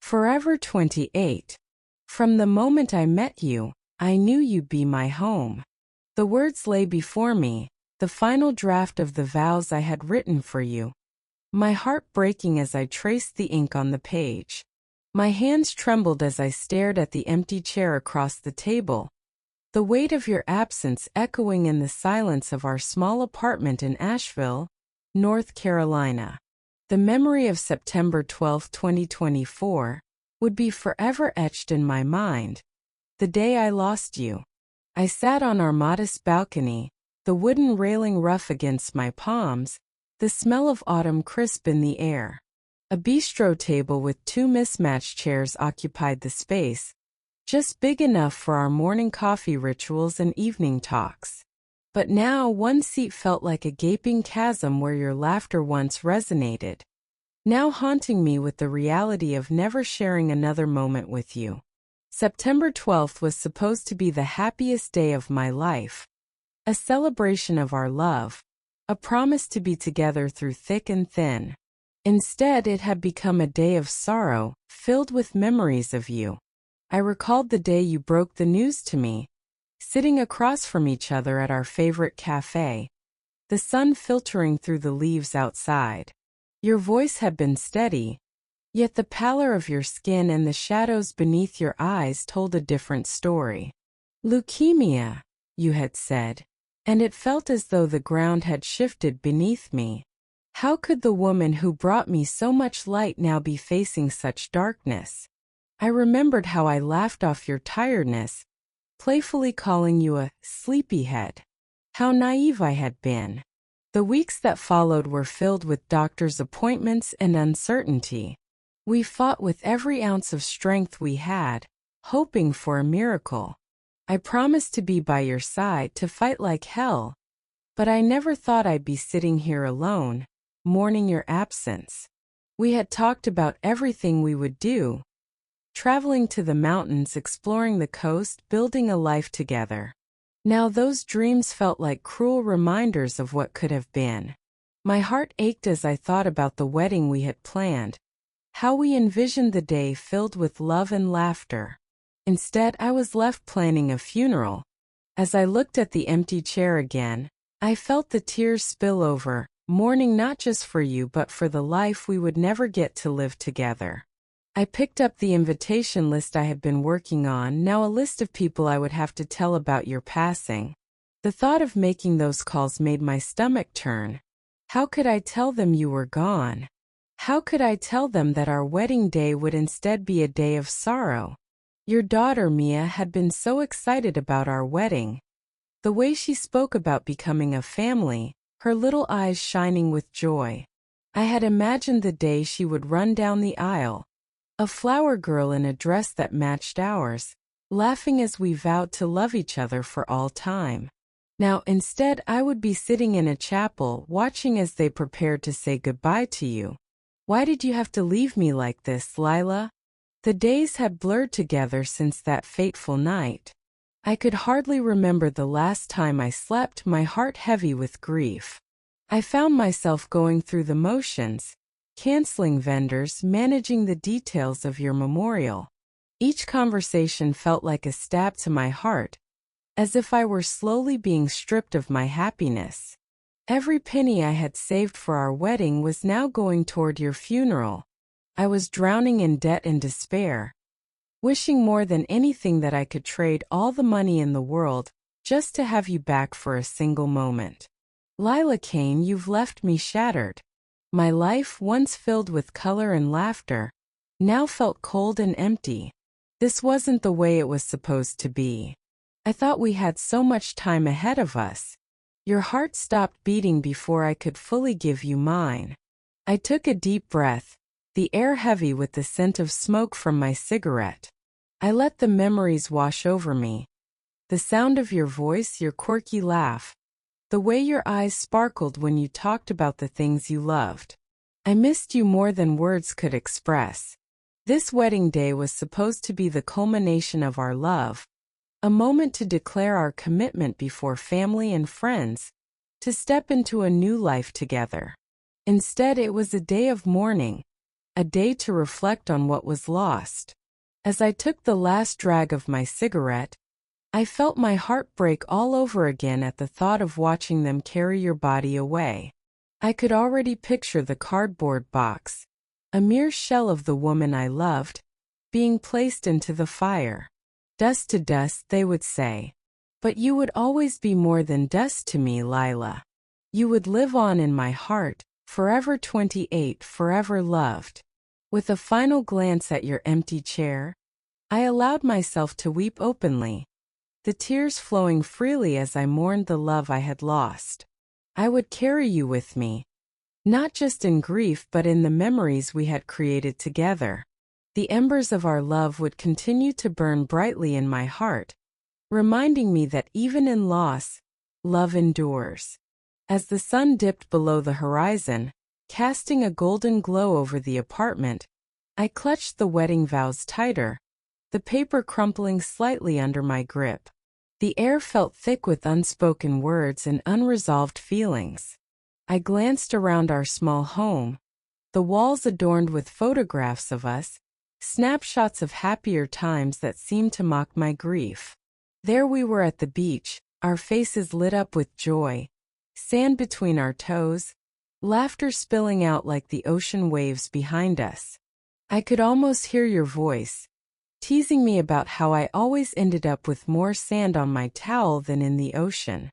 Forever 28. From the moment I met you, I knew you'd be my home. The words lay before me, the final draft of the vows I had written for you. My heart breaking as I traced the ink on the page. My hands trembled as I stared at the empty chair across the table, the weight of your absence echoing in the silence of our small apartment in Asheville, North Carolina. The memory of September 12, 2024, would be forever etched in my mind. The day I lost you. I sat on our modest balcony, the wooden railing rough against my palms, the smell of autumn crisp in the air. A bistro table with two mismatched chairs occupied the space, just big enough for our morning coffee rituals and evening talks. But now one seat felt like a gaping chasm where your laughter once resonated, now haunting me with the reality of never sharing another moment with you. September 12th was supposed to be the happiest day of my life, a celebration of our love, a promise to be together through thick and thin. Instead, it had become a day of sorrow, filled with memories of you. I recalled the day you broke the news to me, sitting across from each other at our favorite cafe, the sun filtering through the leaves outside. Your voice had been steady, yet the pallor of your skin and the shadows beneath your eyes told a different story. Leukemia, you had said, and it felt as though the ground had shifted beneath me. How could the woman who brought me so much light now be facing such darkness? I remembered how I laughed off your tiredness, playfully calling you a sleepyhead. How naive I had been. The weeks that followed were filled with doctor's appointments and uncertainty. We fought with every ounce of strength we had, hoping for a miracle. I promised to be by your side, to fight like hell, but I never thought I'd be sitting here alone, mourning your absence. We had talked about everything we would do, traveling to the mountains, exploring the coast, building a life together. Now those dreams felt like cruel reminders of what could have been. My heart ached as I thought about the wedding we had planned, how we envisioned the day filled with love and laughter. Instead, I was left planning a funeral. As I looked at the empty chair again, I felt the tears spill over, mourning not just for you but for the life we would never get to live together. I picked up the invitation list I had been working on, now a list of people I would have to tell about your passing. The thought of making those calls made my stomach turn. How could I tell them you were gone? How could I tell them that our wedding day would instead be a day of sorrow? Your daughter, Mia, had been so excited about our wedding. The way she spoke about becoming a family, her little eyes shining with joy. I had imagined the day she would run down the aisle, a flower girl in a dress that matched ours, laughing as we vowed to love each other for all time. Now instead I would be sitting in a chapel, watching as they prepared to say goodbye to you. Why did you have to leave me like this, Lila? The days had blurred together since that fateful night. I could hardly remember the last time I slept, my heart heavy with grief. I found myself going through the motions, canceling vendors, managing the details of your memorial. Each conversation felt like a stab to my heart, as if I were slowly being stripped of my happiness. Every penny I had saved for our wedding was now going toward your funeral. I was drowning in debt and despair, wishing more than anything that I could trade all the money in the world just to have you back for a single moment. Lila Kane, you've left me shattered. My life, once filled with color and laughter, now felt cold and empty. This wasn't the way it was supposed to be. I thought we had so much time ahead of us. Your heart stopped beating before I could fully give you mine. I took a deep breath, the air heavy with the scent of smoke from my cigarette. I let the memories wash over me. The sound of your voice, your quirky laugh, the way your eyes sparkled when you talked about the things you loved. I missed you more than words could express. This wedding day was supposed to be the culmination of our love, a moment to declare our commitment before family and friends, to step into a new life together. Instead, it was a day of mourning, a day to reflect on what was lost. As I took the last drag of my cigarette, I felt my heart break all over again at the thought of watching them carry your body away. I could already picture the cardboard box, a mere shell of the woman I loved, being placed into the fire. Dust to dust, they would say. But you would always be more than dust to me, Lila. You would live on in my heart, forever 28, forever loved. With a final glance at your empty chair, I allowed myself to weep openly, the tears flowing freely as I mourned the love I had lost. I would carry you with me, not just in grief but in the memories we had created together. The embers of our love would continue to burn brightly in my heart, reminding me that even in loss, love endures. As the sun dipped below the horizon, casting a golden glow over the apartment, I clutched the wedding vows tighter, the paper crumpling slightly under my grip. The air felt thick with unspoken words and unresolved feelings. I glanced around our small home, the walls adorned with photographs of us, snapshots of happier times that seemed to mock my grief. There we were at the beach, our faces lit up with joy, sand between our toes, laughter spilling out like the ocean waves behind us. I could almost hear your voice, teasing me about how I always ended up with more sand on my towel than in the ocean.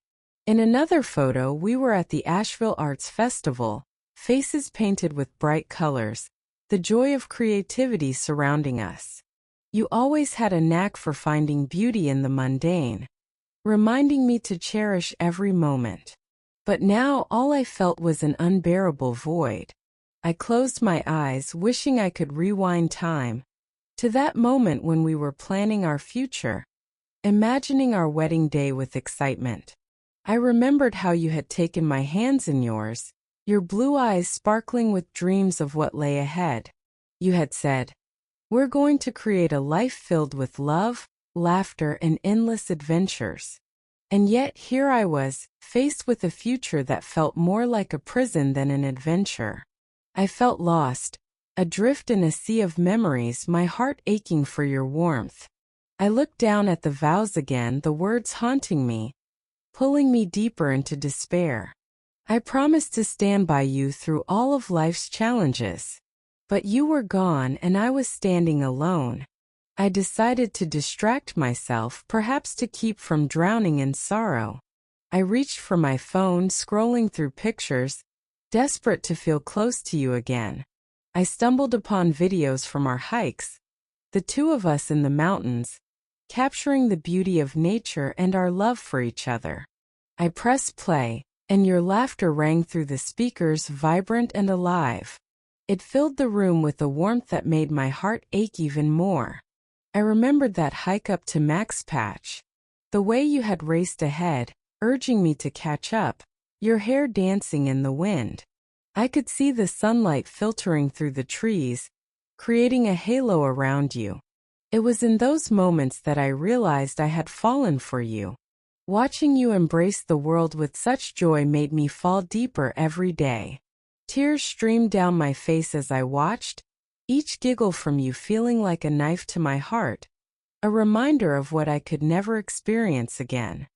In another photo, we were at the Asheville Arts Festival, faces painted with bright colors, the joy of creativity surrounding us. You always had a knack for finding beauty in the mundane, reminding me to cherish every moment. But now all I felt was an unbearable void. I closed my eyes, wishing I could rewind time to that moment when we were planning our future, imagining our wedding day with excitement. I remembered how you had taken my hands in yours, your blue eyes sparkling with dreams of what lay ahead. You had said, "We're going to create a life filled with love, laughter, and endless adventures." And yet here I was, faced with a future that felt more like a prison than an adventure. I felt lost, adrift in a sea of memories, my heart aching for your warmth. I looked down at the vows again, the words haunting me, pulling me deeper into despair. I promised to stand by you through all of life's challenges. But you were gone and I was standing alone. I decided to distract myself, perhaps to keep from drowning in sorrow. I reached for my phone, scrolling through pictures, desperate to feel close to you again. I stumbled upon videos from our hikes, the two of us in the mountains, capturing the beauty of nature and our love for each other. I pressed play, and your laughter rang through the speakers, vibrant and alive. It filled the room with a warmth that made my heart ache even more. I remembered that hike up to Max Patch, the way you had raced ahead, urging me to catch up, your hair dancing in the wind. I could see the sunlight filtering through the trees, creating a halo around you. It was in those moments that I realized I had fallen for you. Watching you embrace the world with such joy made me fall deeper every day. Tears streamed down my face as I watched, each giggle from you feeling like a knife to my heart, a reminder of what I could never experience again.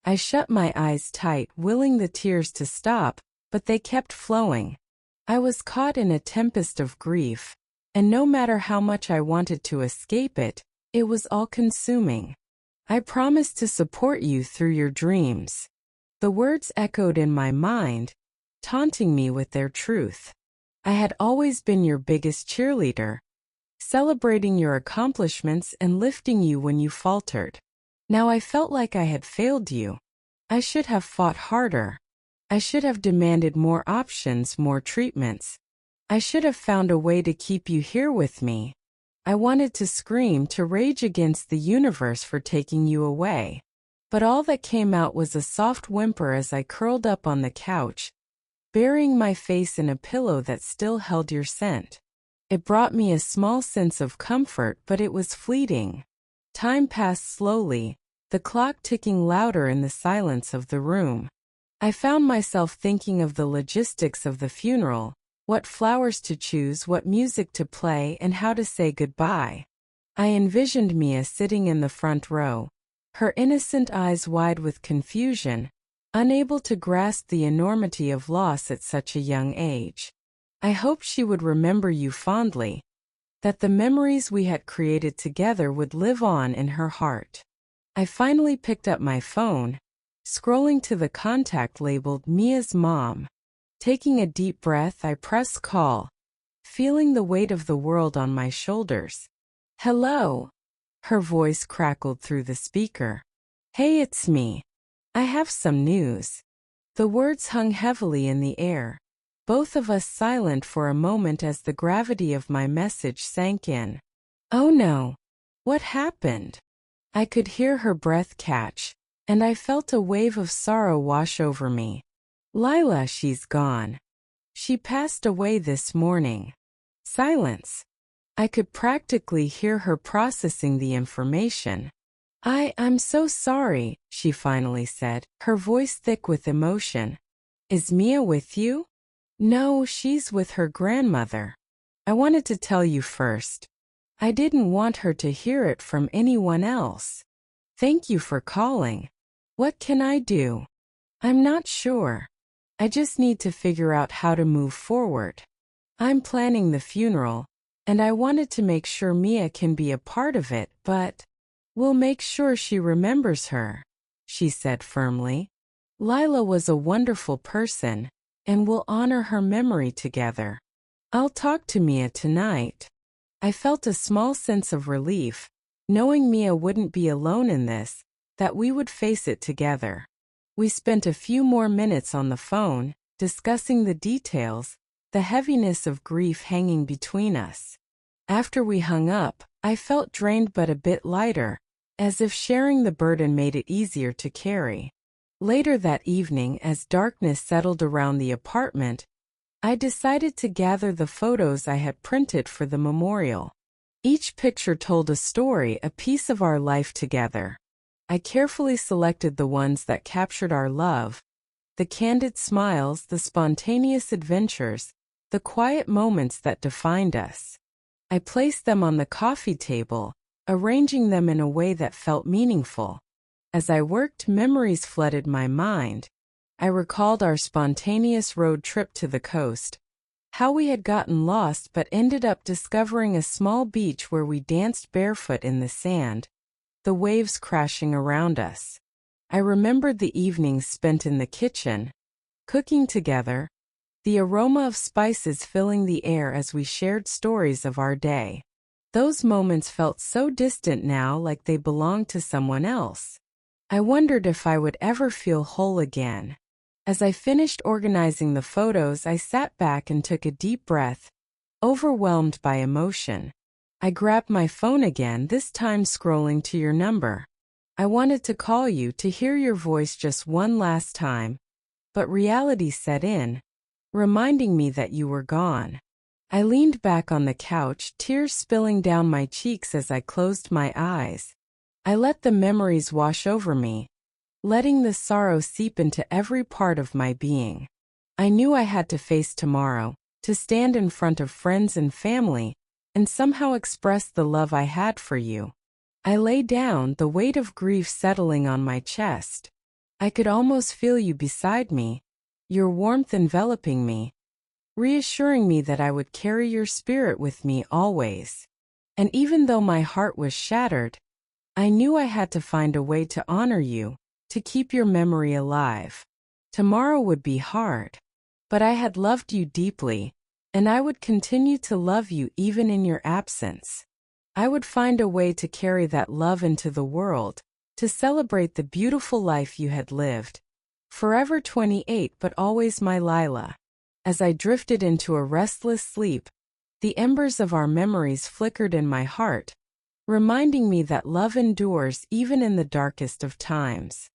I shut my eyes tight, willing the tears to stop, but they kept flowing. I was caught in a tempest of grief, and no matter how much I wanted to escape it, it was all-consuming. I promised to support you through your dreams. The words echoed in my mind, taunting me with their truth. I had always been your biggest cheerleader, celebrating your accomplishments and lifting you when you faltered. Now I felt like I had failed you. I should have fought harder. I should have demanded more options, more treatments. I should have found a way to keep you here with me. I wanted to scream, to rage against the universe for taking you away. But all that came out was a soft whimper as I curled up on the couch, burying my face in a pillow that still held your scent. It brought me a small sense of comfort, but it was fleeting. Time passed slowly, the clock ticking louder in the silence of the room. I found myself thinking of the logistics of the funeral, what flowers to choose, what music to play, and how to say goodbye. I envisioned Mia sitting in the front row, her innocent eyes wide with confusion, unable to grasp the enormity of loss at such a young age. I hoped she would remember you fondly, that the memories we had created together would live on in her heart. I finally picked up my phone, scrolling to the contact labeled Mia's mom. Taking a deep breath, I pressed call, feeling the weight of the world on my shoulders. "Hello." Her voice crackled through the speaker. "Hey, it's me. I have some news." The words hung heavily in the air, both of us silent for a moment as the gravity of my message sank in. "Oh no. What happened?" I could hear her breath catch, and I felt a wave of sorrow wash over me. "Lila, she's gone. She passed away this morning." Silence. I could practically hear her processing the information. I'm so sorry," she finally said, her voice thick with emotion. "Is Mia with you?" "No, she's with her grandmother. I wanted to tell you first. I didn't want her to hear it from anyone else. Thank you for calling. What can I do?" "I'm not sure. I just need to figure out how to move forward. I'm planning the funeral, and I wanted to make sure Mia can be a part of it, but we'll make sure she remembers her," she said firmly. "Lila was a wonderful person, and we'll honor her memory together. I'll talk to Mia tonight." I felt a small sense of relief, knowing Mia wouldn't be alone in this, that we would face it together. We spent a few more minutes on the phone, discussing the details, the heaviness of grief hanging between us. After we hung up, I felt drained but a bit lighter, as if sharing the burden made it easier to carry. Later that evening, as darkness settled around the apartment, I decided to gather the photos I had printed for the memorial. Each picture told a story, a piece of our life together. I carefully selected the ones that captured our love, the candid smiles, the spontaneous adventures, the quiet moments that defined us. I placed them on the coffee table, arranging them in a way that felt meaningful. As I worked, memories flooded my mind. I recalled our spontaneous road trip to the coast, how we had gotten lost but ended up discovering a small beach where we danced barefoot in the sand, the waves crashing around us. I remembered the evenings spent in the kitchen, cooking together, the aroma of spices filling the air as we shared stories of our day. Those moments felt so distant now, like they belonged to someone else. I wondered if I would ever feel whole again. As I finished organizing the photos, I sat back and took a deep breath, overwhelmed by emotion. I grabbed my phone again, this time scrolling to your number. I wanted to call you, to hear your voice just one last time, but reality set in, reminding me that you were gone. I leaned back on the couch, tears spilling down my cheeks as I closed my eyes. I let the memories wash over me, letting the sorrow seep into every part of my being. I knew I had to face tomorrow, to stand in front of friends and family, and somehow express the love I had for you. I lay down, the weight of grief settling on my chest. I could almost feel you beside me, your warmth enveloping me, reassuring me that I would carry your spirit with me always. And even though my heart was shattered, I knew I had to find a way to honor you, to keep your memory alive. Tomorrow would be hard, but I had loved you deeply, and I would continue to love you even in your absence. I would find a way to carry that love into the world, to celebrate the beautiful life you had lived. Forever 28, but always my Lila. As I drifted into a restless sleep, the embers of our memories flickered in my heart, reminding me that love endures even in the darkest of times.